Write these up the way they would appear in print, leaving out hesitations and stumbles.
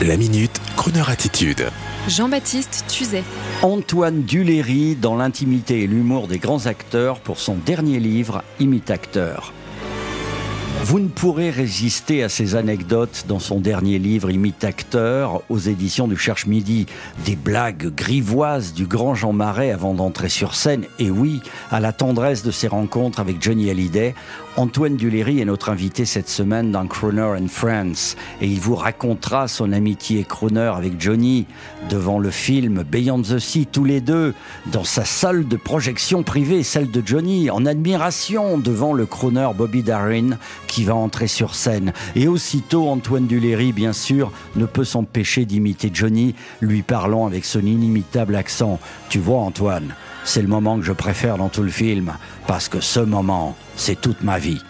La Minute, Crooner Attitude. Jean-Baptiste Tuzet. Antoine Duléry dans l'intimité et l'humour des grands acteurs pour son dernier livre, Imite-acteur. Vous ne pourrez résister à ces anecdotes dans son dernier livre Imite-acteur aux éditions du Cherche Midi. Des blagues grivoises du grand Jean Marais avant d'entrer sur scène. Et oui, à la tendresse de ses rencontres avec Johnny Hallyday, Antoine Duléry est notre invité cette semaine dans Crooner and Friends. Et il vous racontera son amitié crooner avec Johnny devant le film Beyond the Sea, tous les deux, dans sa salle de projection privée, celle de Johnny, en admiration devant le crooner Bobby Darin qui va entrer sur scène. Et aussitôt, Antoine Duléry, bien sûr, ne peut s'empêcher d'imiter Johnny, lui parlant avec son inimitable accent. Tu vois, Antoine, c'est le moment que je préfère dans tout le film, parce que ce moment, c'est toute ma vie.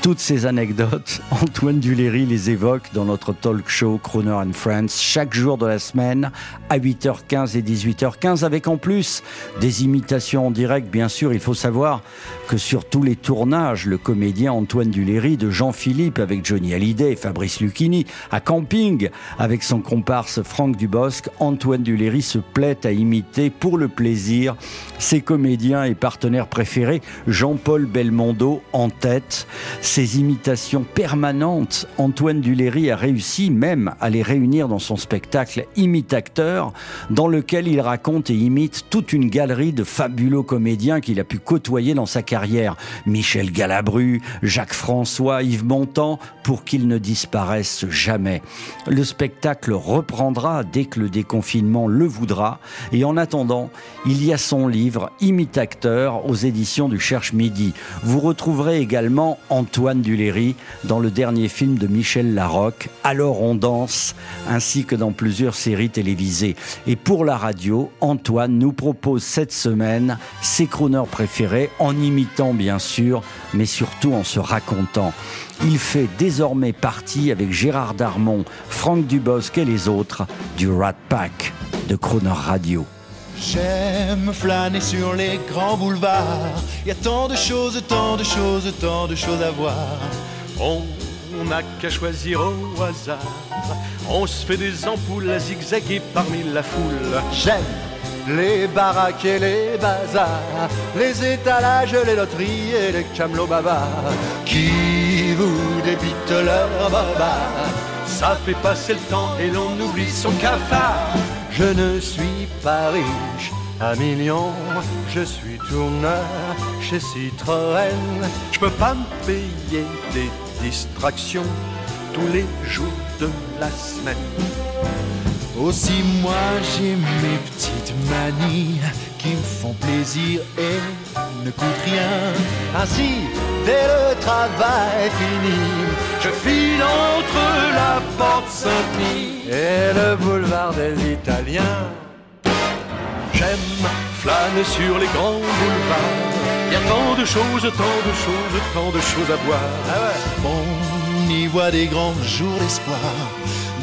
Toutes ces anecdotes, Antoine Duléry les évoque dans notre talk show Crooner and Friends chaque jour de la semaine à 8h15 et 18h15 avec en plus des imitations en direct. Bien sûr, il faut savoir que sur tous les tournages, le comédien Antoine Duléry de Jean-Philippe avec Johnny Hallyday et Fabrice Lucchini, à Camping avec son comparse Franck Dubosc, Antoine Duléry se plaît à imiter pour le plaisir ses comédiens et partenaires préférés, Jean-Paul Belmondo en tête. Ces imitations permanentes, Antoine Duléry a réussi même à les réunir dans son spectacle Imite-acteur, dans lequel il raconte et imite toute une galerie de fabuleux comédiens qu'il a pu côtoyer dans sa carrière. Michel Galabru, Jacques François, Yves Montand, pour qu'ils ne disparaissent jamais. Le spectacle reprendra dès que le déconfinement le voudra. Et en attendant, il y a son livre Imite-acteur aux éditions du Cherche Midi. Vous retrouverez également Antoine Duléry dans le dernier film de Michel Larocque, Alors on danse, ainsi que dans plusieurs séries télévisées. Et pour la radio, Antoine nous propose cette semaine ses crooners préférés, en imitant bien sûr, mais surtout en se racontant. Il fait désormais partie avec Gérard Darmon, Franck Dubosc et les autres du Rat Pack de Crooner Radio. J'aime flâner sur les grands boulevards. Il y a tant de choses, tant de choses, tant de choses à voir. On n'a qu'à choisir au hasard. On se fait des ampoules à zigzaguer parmi la foule. J'aime les baraques et les bazars, les étalages, les loteries et les camelots bavards qui vous débitent leur baba. Ça fait passer le temps et l'on oublie son cafard. Je ne suis pas riche à millions, je suis tourneur chez Citroën. Je peux pas me payer des distractions tous les jours de la semaine. Aussi moi j'ai mes petites manies qui me font plaisir et ne coûtent rien. Ainsi, dès le travail fini, je file entre la porte Saint-Denis et le boulevard des Italiens. J'aime flâner sur les grands boulevards. Il y a tant de choses, tant de choses, tant de choses à voir. Ah ouais. On y voit des grands jours d'espoir,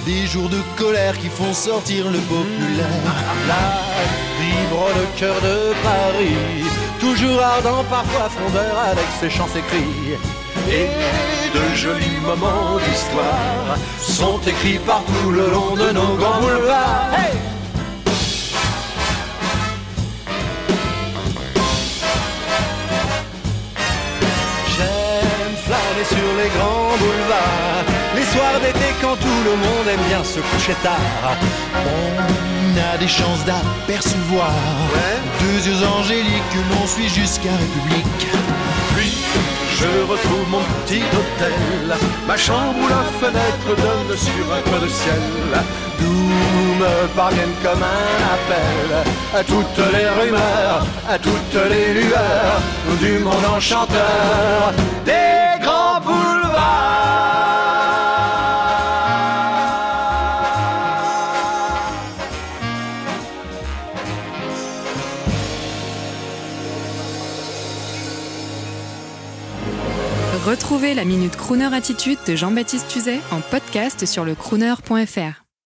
des jours de colère qui font sortir le populaire. La vibre le cœur de Paris, toujours ardent, parfois frondeur avec ses chants, ses cris. Et de jolis moments d'histoire sont écrits partout le long de nos grands boulevards. Hey! J'aime flâner sur les grands boulevards, les soirs d'été quand tout le monde aime bien se coucher tard. On a des chances d'apercevoir deux yeux angéliques que l'on suit jusqu'à République. Puis je retrouve mon petit hôtel, ma chambre où la fenêtre donne sur un coin de ciel, d'où me parviennent comme un appel à toutes les rumeurs, à toutes les lueurs du monde enchanteur des grands boulevards. Retrouvez la Minute Crooner Attitude de Jean-Baptiste Tuzet en podcast sur le crooner.fr.